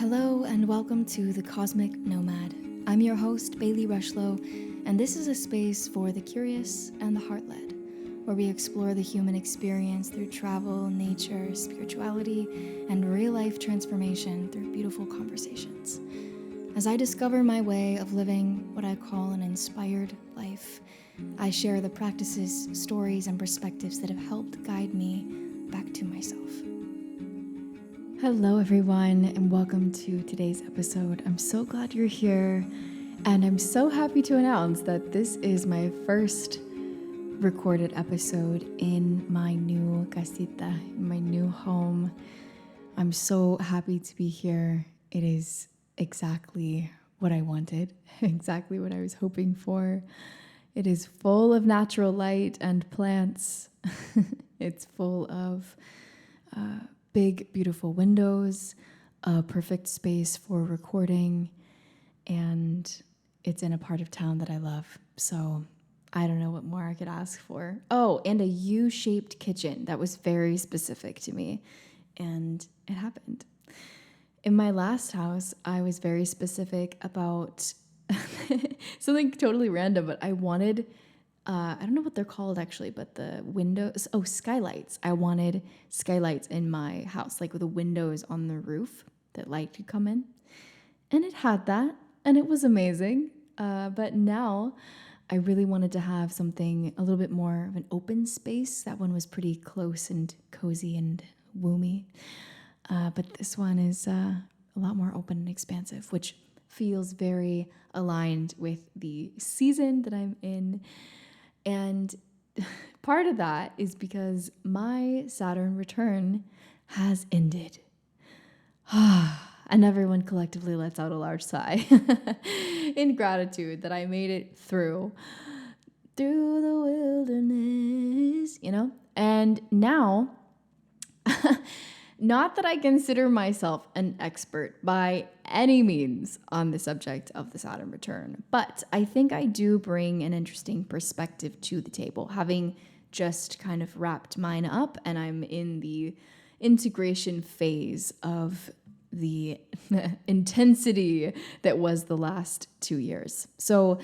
Hello and welcome to The Cosmic Nomad. I'm your host, Bailey Rushlow, and this is a space for the curious and the heart-led, where we explore the human experience through travel, nature, spirituality, and real-life transformation through beautiful conversations. As I discover my way of living what I call an inspired life, I share the practices, stories, and perspectives that have helped guide me back to myself. Hello, everyone, and welcome to today's episode. I'm so glad you're here, and I'm so happy to announce that this is my first recorded episode in my new casita, in my new home. I'm so happy to be here. It is exactly what I wanted, exactly what I was hoping for. It is full of natural light and plants. It's full of big, beautiful windows, a perfect space for recording, and it's in a part of town that I love. So I don't know what more I could ask for. Oh, and a U-shaped kitchen. That was very specific to me, and it happened. In my last house, I was very specific about something totally random, but I wanted I don't know what they're called actually, but the windows, skylights. I wanted skylights in my house, like with the windows on the roof that light could come in. And it had that, and it was amazing. But now I really wanted to have something a little bit more of an open space. That one was pretty close and cozy and woomy. But this one is a lot more open and expansive, which feels very aligned with the season that I'm in. And part of that is because my Saturn return has ended. And everyone collectively lets out a large sigh in gratitude that I made it through the wilderness, And now, not that I consider myself an expert by any means on the subject of the Saturn return, but I think I do bring an interesting perspective to the table, having just kind of wrapped mine up, and I'm in the integration phase of the intensity that was the last 2 years. So I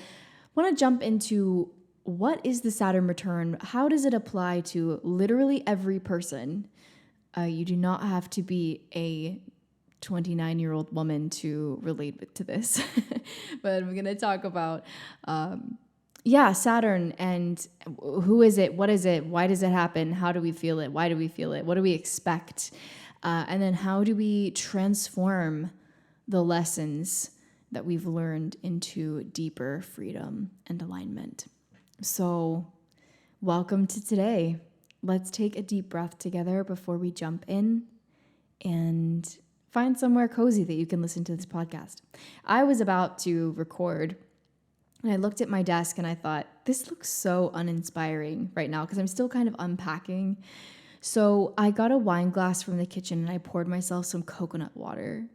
want to jump into what is the Saturn return? How does it apply to literally every person? You do not have to be a 29-year-old woman to relate to this. But I'm going to talk about, Saturn and who is it? What is it? Why does it happen? How do we feel it? Why do we feel it? What do we expect? And then how do we transform the lessons that we've learned into deeper freedom and alignment? So welcome to today. Let's take a deep breath together before we jump in and find somewhere cozy that you can listen to this podcast. I was about to record and I looked at my desk and I thought, this looks so uninspiring right now because I'm still kind of unpacking. So I got a wine glass from the kitchen and I poured myself some coconut water.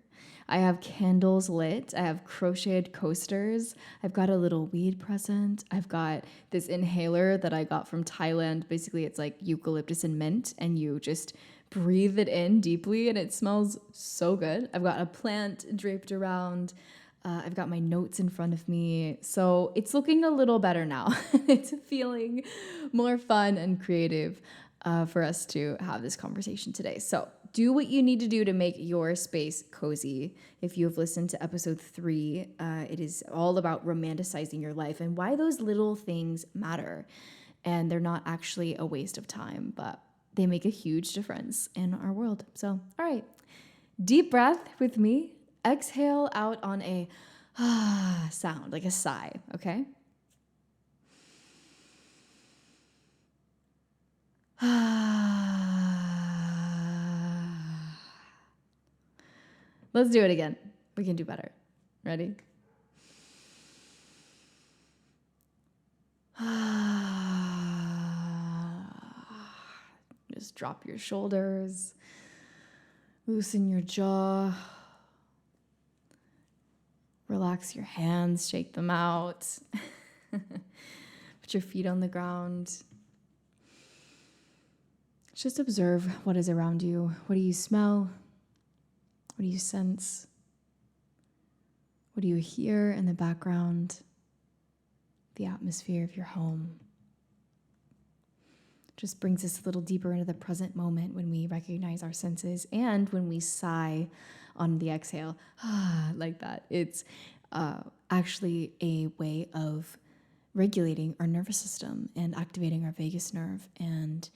I have candles lit. I have crocheted coasters. I've got a little weed present. I've got this inhaler that I got from Thailand. Basically, it's like eucalyptus and mint, and you just breathe it in deeply, and it smells so good. I've got a plant draped around. I've got my notes in front of me. So it's looking a little better now. It's feeling more fun and creative for us to have this conversation today. So do what you need to do to make your space cozy. If you have listened to episode 3, it is all about romanticizing your life and why those little things matter. And they're not actually a waste of time, but they make a huge difference in our world. So, all right, deep breath with me. Exhale out on a sound, like a sigh, okay? Let's do it again. We can do better. Ready? Just drop your shoulders. Loosen your jaw. Relax your hands. Shake them out. Put your feet on the ground. Just observe what is around you. What do you smell? What do you sense? What do you hear in the background? The atmosphere of your home. Just brings us a little deeper into the present moment when we recognize our senses and when we sigh on the exhale, like that. It's actually a way of regulating our nervous system and activating our vagus nerve and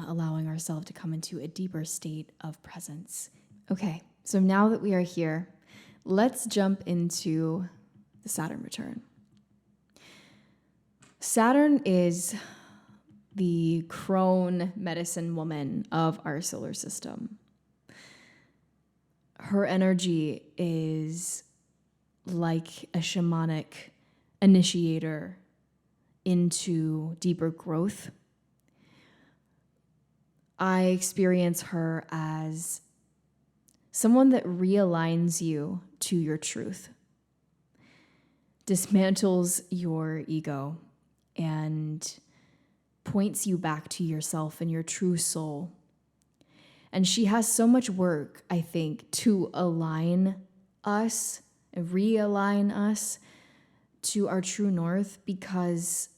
allowing ourselves to come into a deeper state of presence. Okay, so now that we are here, let's jump into the Saturn return. Saturn is the crone medicine woman of our solar system. Her energy is like a shamanic initiator into deeper growth. I experience her as someone that realigns you to your truth, dismantles your ego, and points you back to yourself and your true soul. And she has so much work, I think, to align us, realign us to our true north, because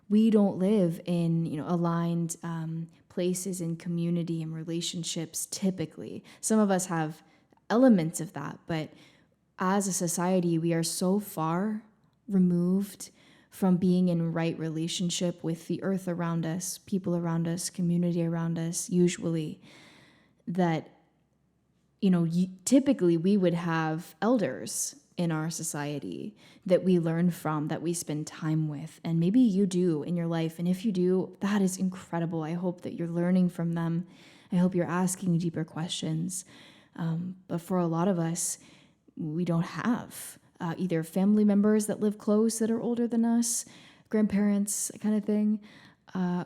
we don't live in, aligned places in community and relationships typically. Some of us have elements of that, but as a society, we are so far removed from being in right relationship with the earth around us, people around us, community around us, usually, that, typically we would have elders in our society that we learn from, that we spend time with. And maybe you do in your life. And if you do, that is incredible. I hope that you're learning from them. I hope you're asking deeper questions. But for a lot of us, we don't have either family members that live close that are older than us, grandparents kind of thing,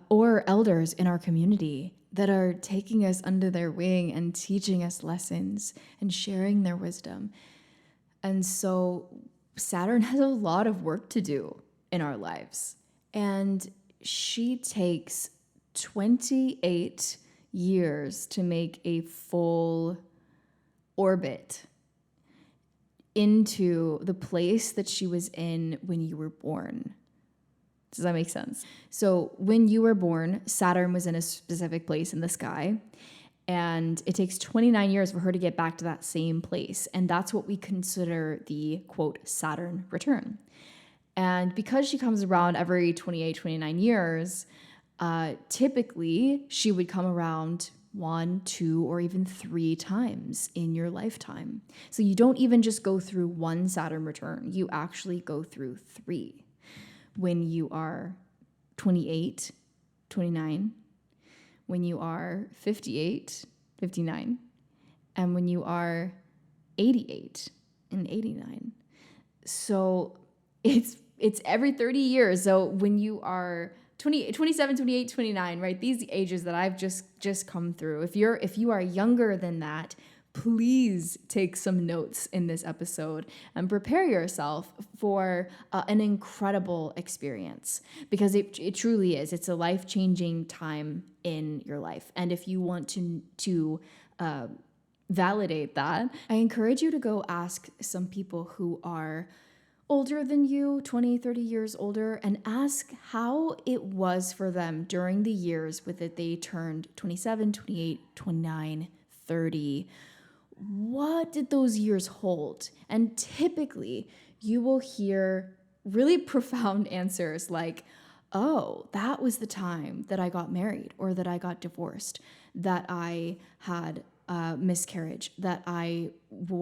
or elders in our community that are taking us under their wing and teaching us lessons and sharing their wisdom. And so Saturn has a lot of work to do in our lives. And she takes 28 years to make a full orbit into the place that she was in when you were born. Does that make sense? So when you were born, Saturn was in a specific place in the sky, and it takes 29 years for her to get back to that same place. And that's what we consider the, quote, Saturn return. And because she comes around every 28, 29 years, typically she would come around 1, 2, or even 3 times in your lifetime. So you don't even just go through one Saturn return, you actually go through 3. When you are 28, 29, when you are 58, 59, and when you are 88 and 89. So it's every 30 years. So when you are 27, 28, 29, right? These ages that I've just come through. If you are younger than that, please take some notes in this episode and prepare yourself for an incredible experience, because it truly is. It's a life-changing time in your life. And if you want to validate that, I encourage you to go ask some people who are older than you, 20, 30 years older, and ask how it was for them during the years with it they turned 27, 28, 29, 30. What did those years hold? And typically you will hear really profound answers like, oh, that was the time that I got married, or that I got divorced, that I had miscarriage, that I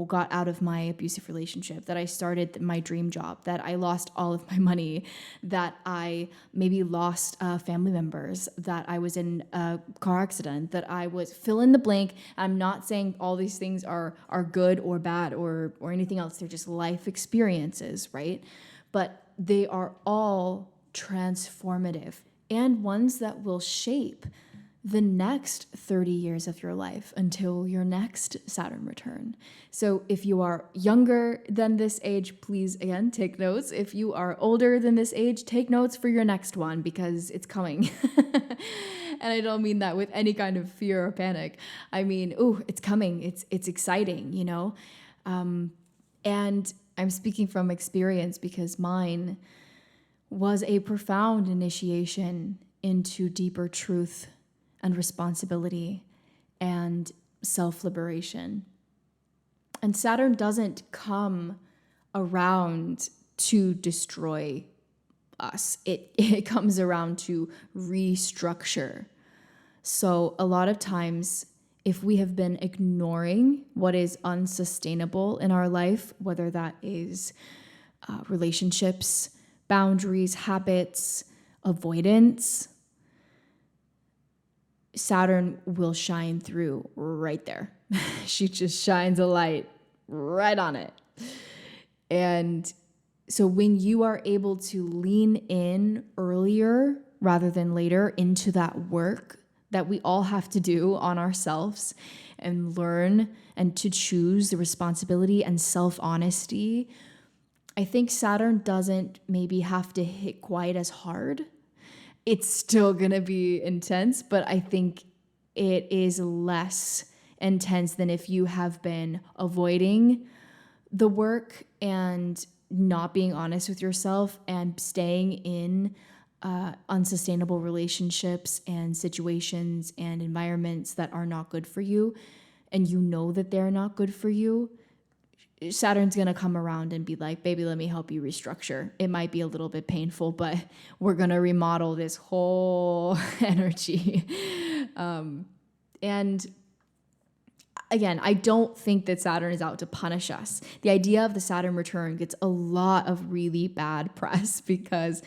got out of my abusive relationship, that I started my dream job, that I lost all of my money, that I maybe lost family members, that I was in a car accident, that I was fill in the blank. I'm not saying all these things are good or bad or anything else. They're just life experiences, right? But they are all transformative and ones that will shape the next 30 years of your life until your next Saturn return. So if you are younger than this age, please, again, take notes. If you are older than this age, take notes for your next one, because it's coming. And I don't mean that with any kind of fear or panic. I mean, it's coming. It's exciting, And I'm speaking from experience because mine was a profound initiation into deeper truth and responsibility and self-liberation. And Saturn doesn't come around to destroy us. It comes around to restructure. So a lot of times, if we have been ignoring what is unsustainable in our life, whether that is relationships, boundaries, habits, avoidance, Saturn will shine through right there. She just shines a light right on it. And so when you are able to lean in earlier rather than later into that work that we all have to do on ourselves and learn and to choose the responsibility and self-honesty, I think Saturn doesn't maybe have to hit quite as hard. It's still going to be intense, but I think it is less intense than if you have been avoiding the work and not being honest with yourself and staying in unsustainable relationships and situations and environments that are not good for you, and you know that they're not good for you. Saturn's going to come around and be like, baby, let me help you restructure. It might be a little bit painful, but we're going to remodel this whole energy. And again, I don't think that Saturn is out to punish us. The idea of the Saturn return gets a lot of really bad press because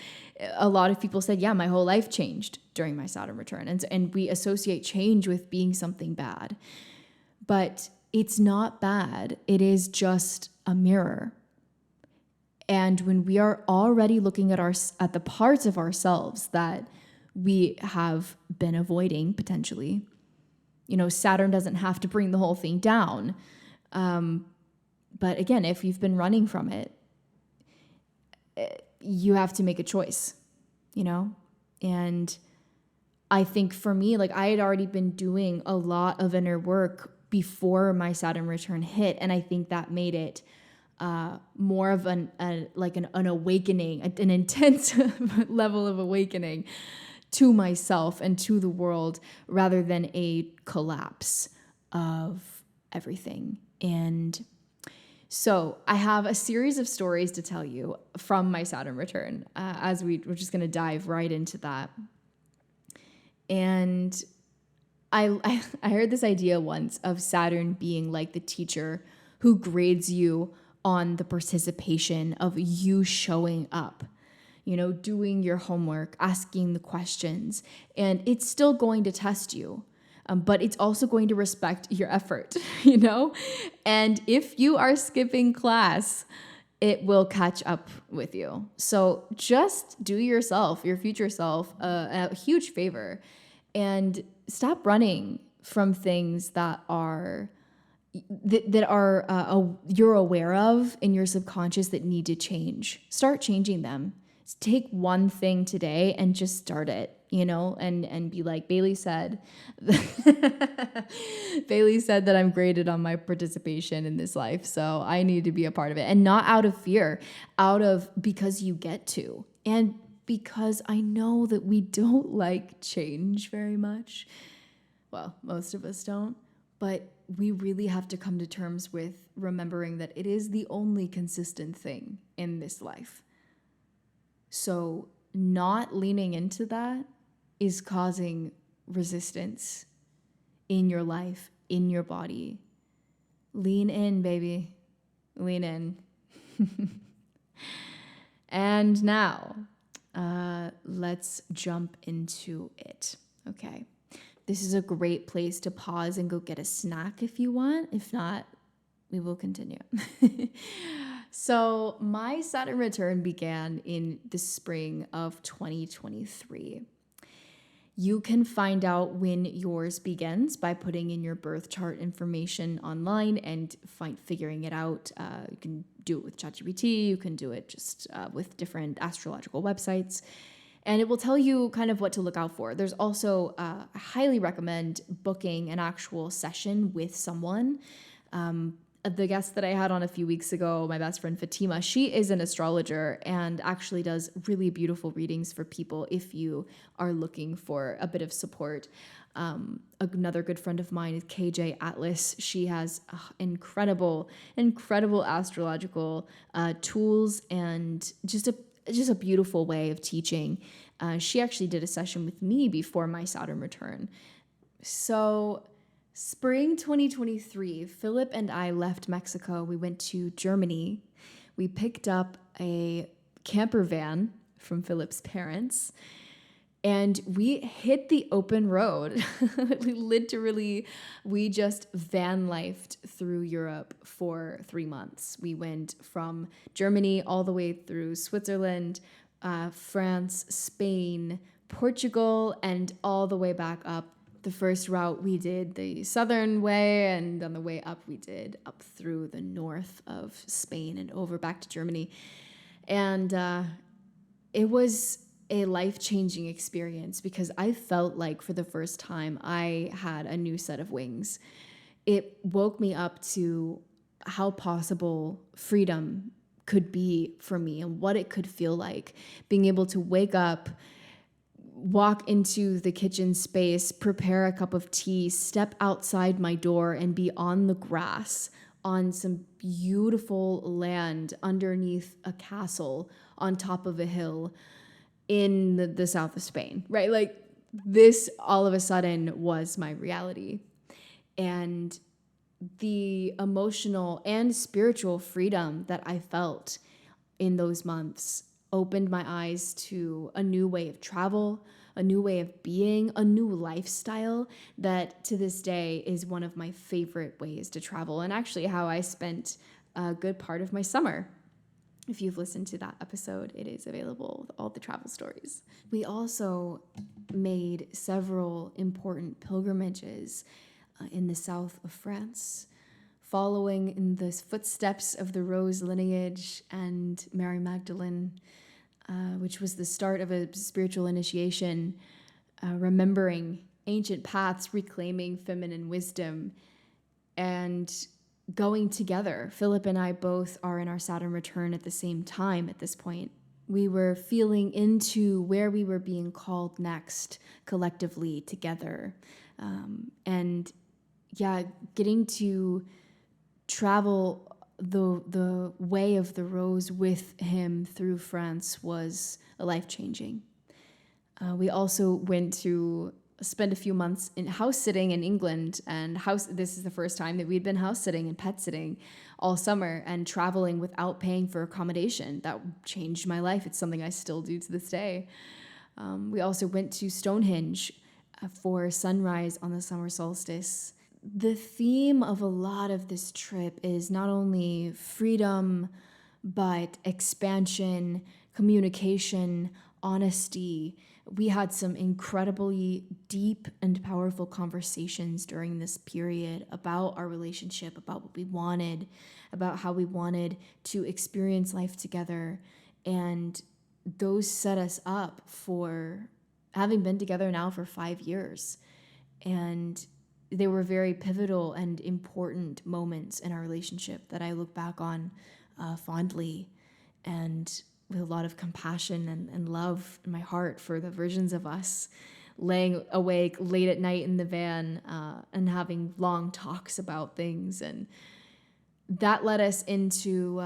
a lot of people said, yeah, my whole life changed during my Saturn return. And we associate change with being something bad. But it's not bad. It is just a mirror. And when we are already looking at the parts of ourselves that we have been avoiding potentially, Saturn doesn't have to bring the whole thing down. But again, if you've been running from it, you have to make a choice, And I think for me, I had already been doing a lot of inner work before my Saturn return hit. And I think that made it more of an awakening, an intense level of awakening to myself and to the world rather than a collapse of everything. And so I have a series of stories to tell you from my Saturn return we're just going to dive right into that. And I heard this idea once of Saturn being like the teacher who grades you on the participation of you showing up, doing your homework, asking the questions, and it's still going to test you. But it's also going to respect your effort, And if you are skipping class, it will catch up with you. So just do yourself, your future self, a huge favor and stop running from things that are you're aware of in your subconscious that need to change. Start changing them. Take one thing today and just start it, and be like, Bailey said, Bailey said that I'm graded on my participation in this life. So I need to be a part of it, and not out of fear, because you get to, and because I know that we don't like change very much. Well, most of us don't, but we really have to come to terms with remembering that it is the only consistent thing in this life. So not leaning into that is causing resistance in your life, in your body. Lean in, baby. Lean in. And now, let's jump into it. Okay. This is a great place to pause and go get a snack if you want. If not, we will continue. So my Saturn return began in the spring of 2023. You can find out when yours begins by putting in your birth chart information online and figuring it out. You can do it with ChatGPT. You can do it just with different astrological websites. And it will tell you kind of what to look out for. There's also, I highly recommend booking an actual session with someone. The guest that I had on a few weeks ago, my best friend Fatima, she is an astrologer and actually does really beautiful readings for people if you are looking for a bit of support. Another good friend of mine is KJ Atlas. She has incredible astrological tools and just a beautiful way of teaching. She actually did a session with me before my Saturn return. So spring 2023, Philip and I left Mexico. We went to Germany. We picked up a camper van from Philip's parents, and we hit the open road. We just van lifed through Europe for 3 months. We went from Germany all the way through Switzerland, France, Spain, Portugal, and all the way back up. The first route we did the southern way, and on the way up we did up through the north of Spain and over back to Germany. And it was a life-changing experience because I felt like for the first time I had a new set of wings. It woke me up to how possible freedom could be for me and what it could feel like, being able to wake up, walk into the kitchen space, prepare a cup of tea, step outside my door and be on the grass on some beautiful land underneath a castle on top of a hill in the south of Spain, right? Like this all of a sudden was my reality. And the emotional and spiritual freedom that I felt in those months opened my eyes to a new way of travel, a new way of being, a new lifestyle that to this day is one of my favorite ways to travel, and actually how I spent a good part of my summer. If you've listened to that episode, it is available with all the travel stories. We also made several important pilgrimages in the south of France, following in the footsteps of the Rose lineage and Mary Magdalene, which was the start of a spiritual initiation, remembering ancient paths, reclaiming feminine wisdom, and going together. Philip and I both are in our Saturn return at the same time at this point. We were feeling into where we were being called next collectively together. And yeah, getting to travel the way of the rose with him through France was life-changing. We also went to spend a few months in house sitting in England, and this is the first time that we'd been house sitting and pet sitting all summer and traveling without paying for accommodation. That changed my life. It's something I still do to this day. We also went to Stonehenge for sunrise on the summer solstice. The theme of a lot of this trip is not only freedom, but expansion, communication, honesty. We had some incredibly deep and powerful conversations during this period about our relationship, about what we wanted, about how we wanted to experience life together. And those set us up for having been together now for 5 years. And they were very pivotal and important moments in our relationship that I look back on fondly and with a lot of compassion and love in my heart for the versions of us laying awake late at night in the van and having long talks about things. And that led us into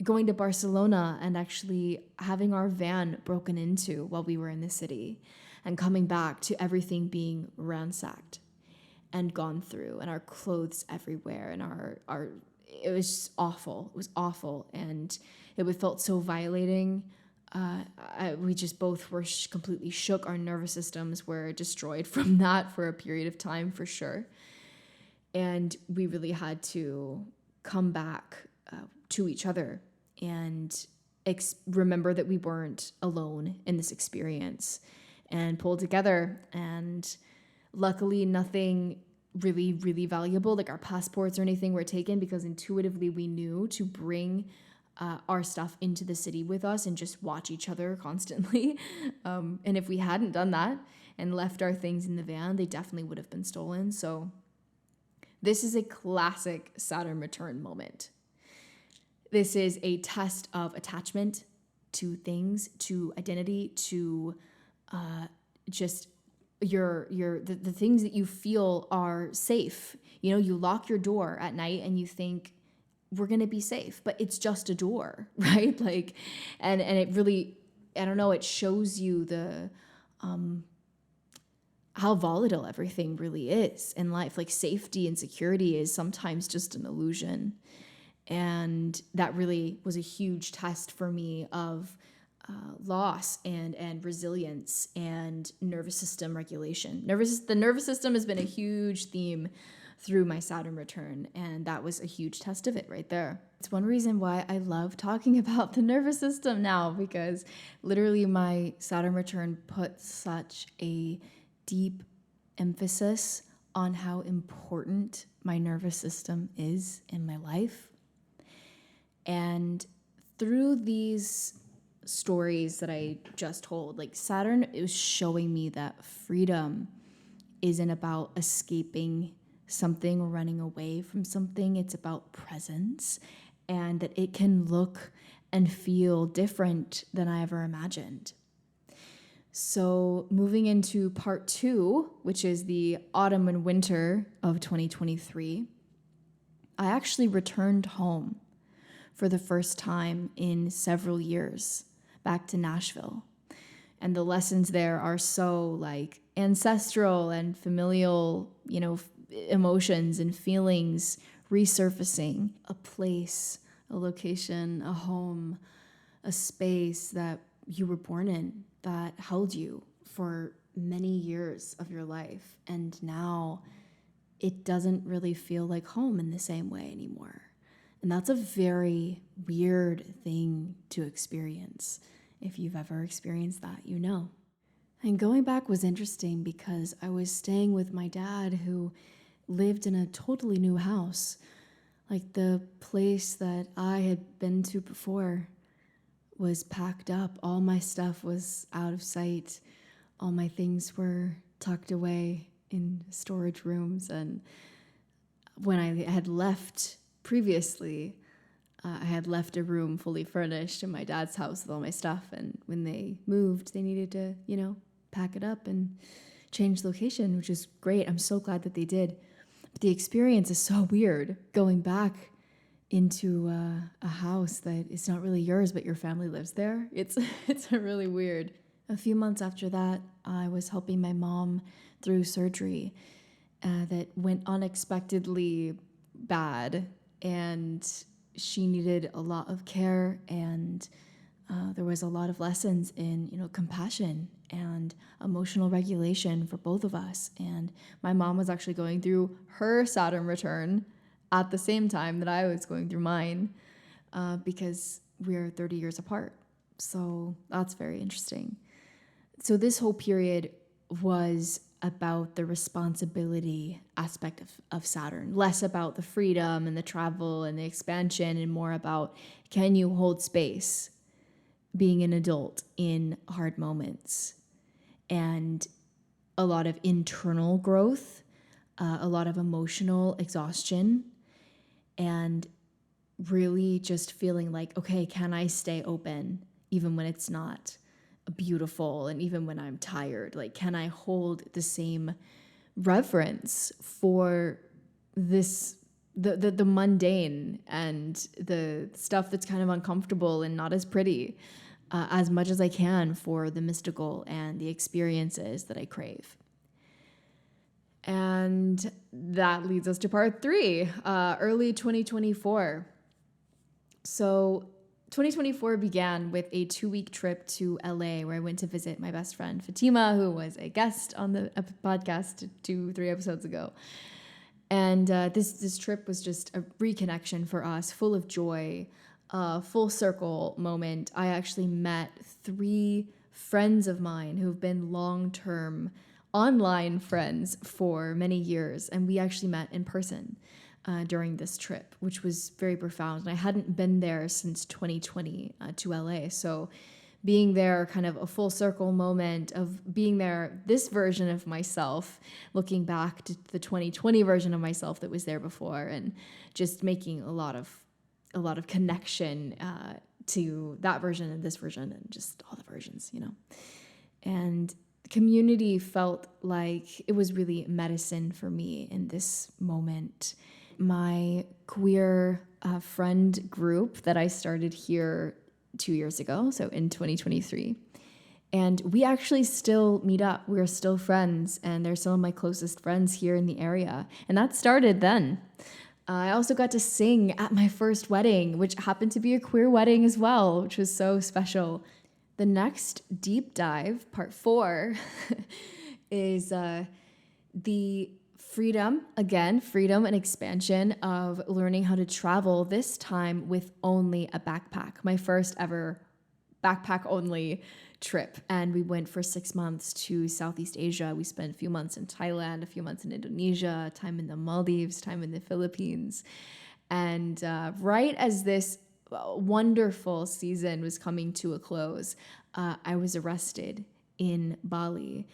going to Barcelona and actually having our van broken into while we were in the city and coming back to everything being ransacked and gone through, and our clothes everywhere, and our it was just awful. It was awful, and it felt so violating. We just both were completely shook. Our nervous systems were destroyed from that for a period of time, for sure. And we really had to come back to each other and remember that we weren't alone in this experience and pull together. And luckily, nothing really, really valuable, like our passports or anything, were taken, because intuitively we knew to bring our stuff into the city with us and just watch each other constantly. And if we hadn't done that and left our things in the van, they definitely would have been stolen. So This is a classic Saturn return moment. This is a test of attachment to things, to identity, to just the things that you feel are safe. You know, you lock your door at night and you think we're going to be safe, but it's just a door, right? Like, and it really, I don't know, it shows you the how volatile everything really is in life. Like, safety and security is sometimes just an illusion. And that really was a huge test for me of loss and resilience and nervous system regulation. The nervous system has been a huge theme through my Saturn return, and that was a huge test of it right there. It's one reason why I love talking about the nervous system now, because literally my Saturn return put such a deep emphasis on how important my nervous system is in my life. And through these stories that I just told, like, Saturn is showing me that freedom isn't about escaping something or running away from something. It's about presence, and that it can look and feel different than I ever imagined. So moving into part 2, which is the autumn and winter of 2023, I actually returned home for the first time in several years, back to Nashville. And the lessons there are so like ancestral and familial, you know, emotions and feelings resurfacing. A place, a location, a home, a space that you were born in, that held you for many years of your life. And now it doesn't really feel like home in the same way anymore. And that's a very weird thing to experience. If you've ever experienced that, you know. And going back was interesting because I was staying with my dad, who lived in a totally new house. Like, the place that I had been to before was packed up. All my stuff was out of sight. All my things were tucked away in storage rooms. And when I had left previously, I had left a room fully furnished in my dad's house with all my stuff. And when they moved, they needed to, you know, pack it up and change location, which is great. I'm so glad that they did. But the experience is so weird, going back into a house that is not really yours, but your family lives there. It's really weird. A few months after that, I was helping my mom through surgery that went unexpectedly bad, and she needed a lot of care, and there was a lot of lessons in, you know, compassion and emotional regulation for both of us. And my mom was actually going through her Saturn return at the same time that I was going through mine, because we're 30 years apart. So that's very interesting. So this whole period was about the responsibility aspect of Saturn, less about the freedom and the travel and the expansion, and more about, can you hold space being an adult in hard moments? And a lot of internal growth, a lot of emotional exhaustion, and really just feeling like, okay, can I stay open even when it's not beautiful, and even when I'm tired? Like, can I hold the same reverence for this, the mundane and the stuff that's kind of uncomfortable and not as pretty, as much as I can for the mystical and the experiences that I crave? And that leads us to part 3, early 2024. So 2024 began with a 2-week trip to LA, where I went to visit my best friend Fatima, who was a guest on the podcast 2-3 episodes ago. And this trip was just a reconnection for us, full of joy, full circle moment. I actually met 3 friends of mine who've been long-term online friends for many years, and we actually met in person during this trip, which was very profound. And I hadn't been there since 2020 to LA. So being there, kind of a full circle moment of being there, this version of myself, looking back to the 2020 version of myself that was there before, and just making a lot of connection to that version and this version and just all the versions, And community felt like it was really medicine for me in this moment. My queer friend group that I started here 2 years ago, so in 2023, and we actually still meet up. We're still friends, and they're some of my closest friends here in the area. And that started then. I also got to sing at my first wedding, which happened to be a queer wedding as well, which was so special. The next deep dive, part 4, is the freedom and expansion of learning how to travel, this time with only a backpack. My first ever backpack only trip. And we went for 6 months to Southeast Asia. We spent a few months in Thailand, a few months in Indonesia, time in the Maldives, time in the Philippines. And right as this wonderful season was coming to a close, I was arrested in Bali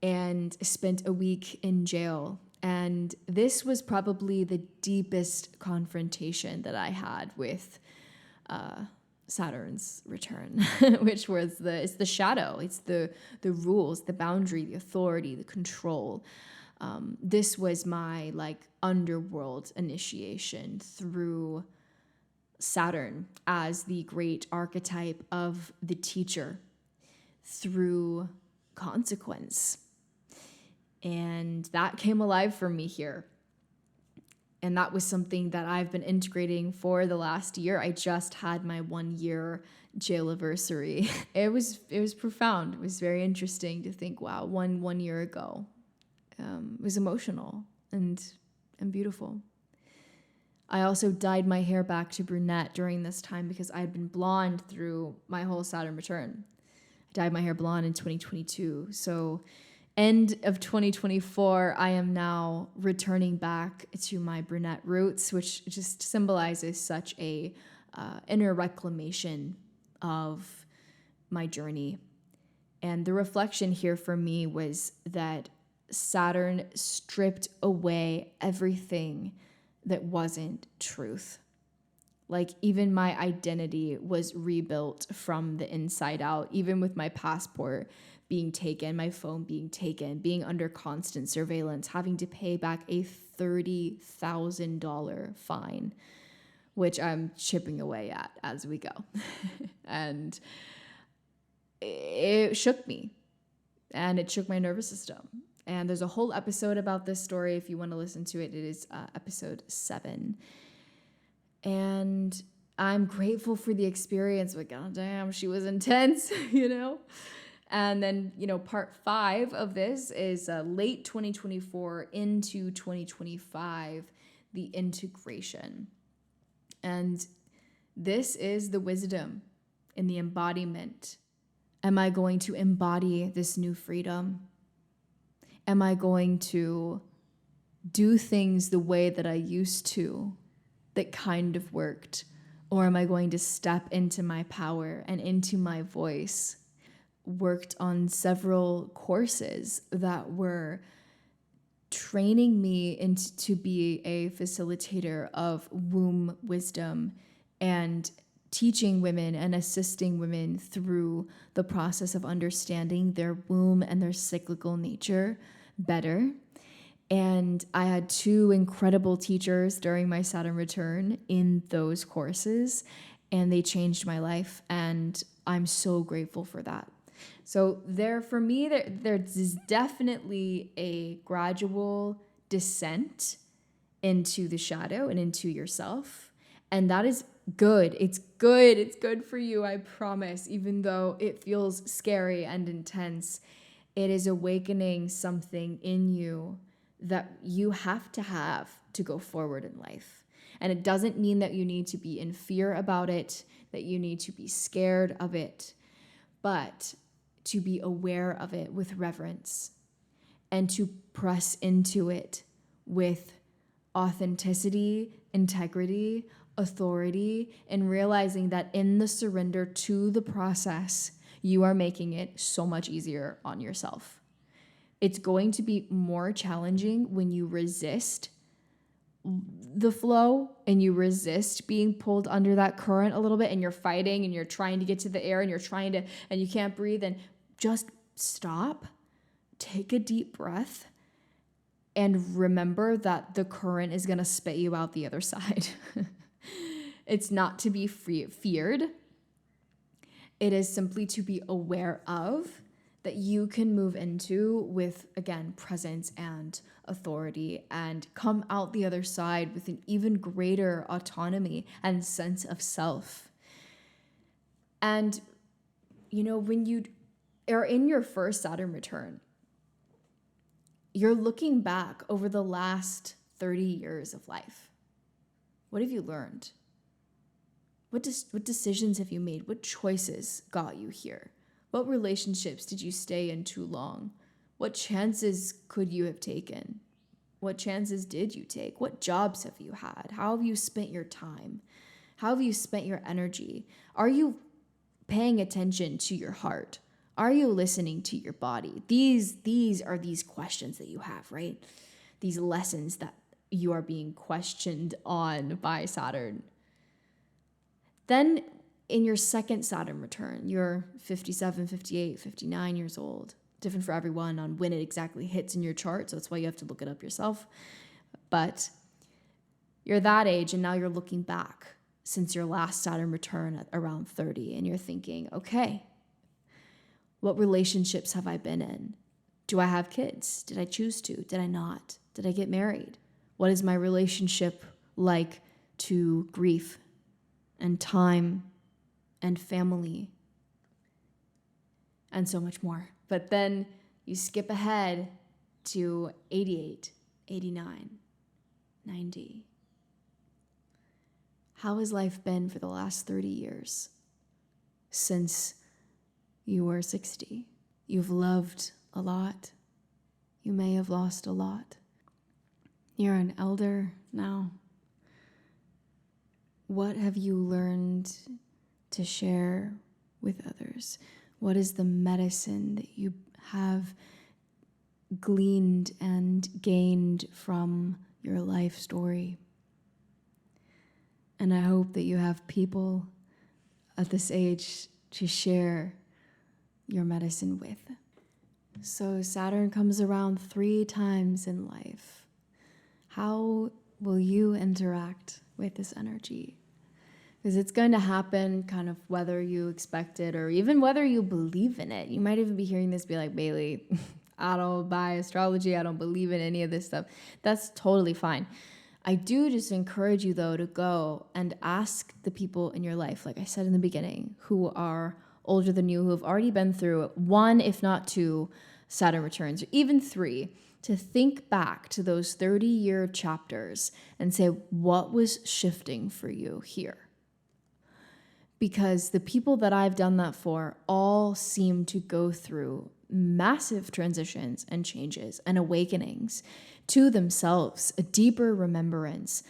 and spent a week in jail. And this was probably the deepest confrontation that I had with Saturn's return, which was it's the shadow, it's the rules, the boundary, the authority, the control. This was my underworld initiation through Saturn as the great archetype of the teacher through consequence. And that came alive for me here. And that was something that I've been integrating for the last year. I just had my 1-year jail anniversary. It was profound. It was very interesting to think, wow, one year ago. It was emotional and beautiful. I also dyed my hair back to brunette during this time because I had been blonde through my whole Saturn return. I dyed my hair blonde in 2022. So end of 2024, I am now returning back to my brunette roots, which just symbolizes such a inner reclamation of my journey. And the reflection here for me was that Saturn stripped away everything that wasn't truth. Even my identity was rebuilt from the inside out, even with my passport being taken, my phone being taken, being under constant surveillance, having to pay back a $30,000 fine, which I'm chipping away at as we go. And it shook me, and it shook my nervous system. And there's a whole episode about this story. If you want to listen to it, it is episode 7. And I'm grateful for the experience, but goddamn, she was intense, And then, part 5 of this is late 2024 into 2025, the integration. And this is the wisdom in the embodiment. Am I going to embody this new freedom? Am I going to do things the way that I used to that kind of worked? Or am I going to step into my power and into my voice? Worked on several courses that were training me to be a facilitator of womb wisdom and teaching women and assisting women through the process of understanding their womb and their cyclical nature better. And I had 2 incredible teachers during my Saturn return in those courses, and they changed my life, and I'm so grateful for that. So for me, there's definitely a gradual descent into the shadow and into yourself. And that is good. It's good. It's good for you, I promise. Even though it feels scary and intense, it is awakening something in you that you have to go forward in life. And it doesn't mean that you need to be in fear about it, that you need to be scared of it, but to be aware of it with reverence and to press into it with authenticity, integrity, authority and realizing that in the surrender to the process, you are making it so much easier on yourself. It's going to be more challenging when you resist the flow and you resist being pulled under that current a little bit, and you're fighting and you're trying to get to the air and and you can't breathe. And just stop, take a deep breath, and remember that the current is going to spit you out the other side. It's not to be feared. It is simply to be aware of, that you can move into with, again, presence and authority, and come out the other side with an even greater autonomy and sense of self. And, when you are in your first Saturn return, you're looking back over the last 30 years of life. What have you learned? What decisions have you made? What choices got you here? What relationships did you stay in too long? What chances could you have taken? What chances did you take? What jobs have you had? How have you spent your time? How have you spent your energy? Are you paying attention to your heart? Are you listening to your body? These are these questions that you have, right? These lessons that you are being questioned on by Saturn. Then in your second Saturn return, you're 57, 58, 59 years old. Different for everyone on when it exactly hits in your chart, so that's why you have to look it up yourself. But you're that age, and now you're looking back since your last Saturn return at around 30, and you're thinking, okay, what relationships have I been in? Do I have kids? Did I choose to? Did I not? Did I get married? What is my relationship like to grief and time and family, and so much more? But then you skip ahead to 88, 89, 90. How has life been for the last 30 years since you were 60? You've loved a lot. You may have lost a lot. You're an elder now. What have you learned to share with others? What is the medicine that you have gleaned and gained from your life story? And I hope that you have people at this age to share your medicine with. So Saturn comes around 3 times in life. How will you interact with this energy? Because it's going to happen kind of whether you expect it or even whether you believe in it. You might even be hearing this, be like, Bailey, I don't buy astrology. I don't believe in any of this stuff. That's totally fine. I do just encourage you, though, to go and ask the people in your life, like I said in the beginning, who are older than you, who have already been through 1, if not 2, Saturn returns, or even 3, to think back to those 30-year chapters and say, what was shifting for you here? Because the people that I've done that for all seem to go through massive transitions and changes and awakenings to themselves, a deeper remembrance,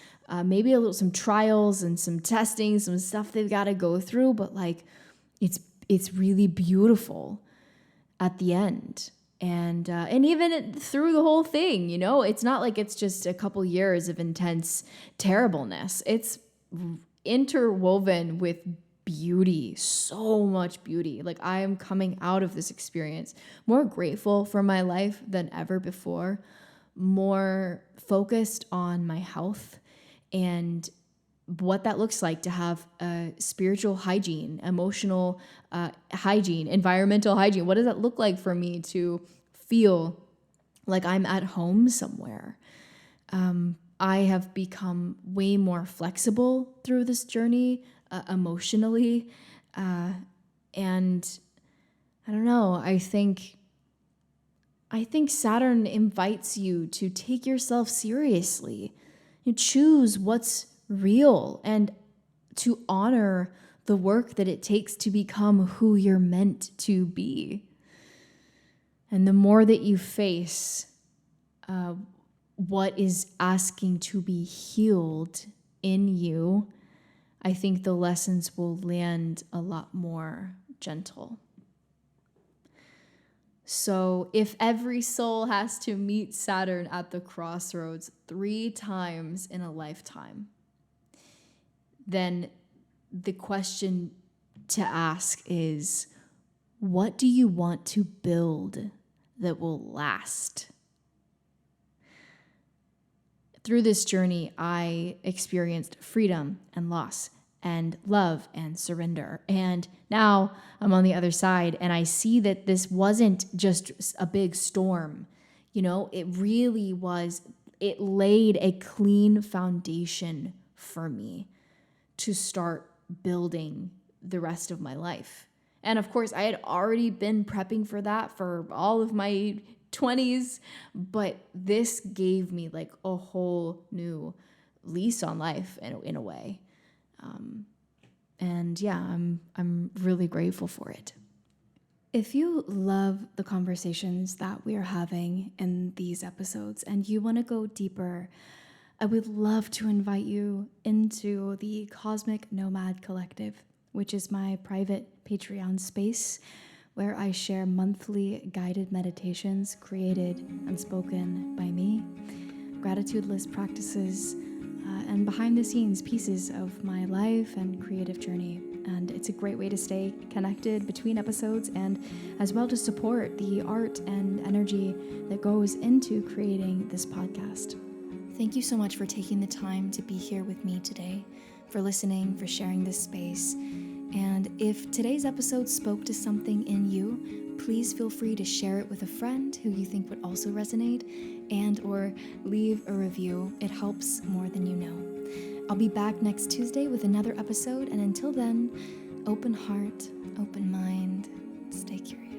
maybe some trials and some testing, some stuff they've got to go through, but like it's really beautiful at the end. And even through the whole thing, it's not like it's just a couple years of intense terribleness. It's interwoven with beauty, so much beauty. Like, I am coming out of this experience more grateful for my life than ever before, more focused on my health and what that looks like to have spiritual hygiene, emotional hygiene, environmental hygiene. What does that look like for me to feel like I'm at home somewhere? I have become way more flexible through this journey, emotionally. And I don't know, I think Saturn invites you to take yourself seriously. You choose what's real and to honor the work that it takes to become who you're meant to be. And the more that you face what is asking to be healed in you, I think the lessons will land a lot more gentle. So if every soul has to meet Saturn at the crossroads 3 times in a lifetime, then the question to ask is, what do you want to build that will last? Through this journey, I experienced freedom and loss and love and surrender. And now I'm on the other side, and I see that this wasn't just a big storm. It really was, it laid a clean foundation for me to start building the rest of my life. And of course, I had already been prepping for that for all of my 20s, but this gave me like a whole new lease on life in a way. And yeah, I'm really grateful for it. If you love the conversations that we are having in these episodes and you want to go deeper, I would love to invite you into the Cosmic Nomad Collective, which is my private Patreon space where I share monthly guided meditations created and spoken by me, gratitude list practices, and behind the scenes pieces of my life and creative journey. And it's a great way to stay connected between episodes and as well to support the art and energy that goes into creating this podcast. Thank you so much for taking the time to be here with me today, for listening, for sharing this space. And if today's episode spoke to something in you, please feel free to share it with a friend who you think would also resonate, and or leave a review. It helps more than you know. I'll be back next Tuesday with another episode, and until then, open heart, open mind, stay curious.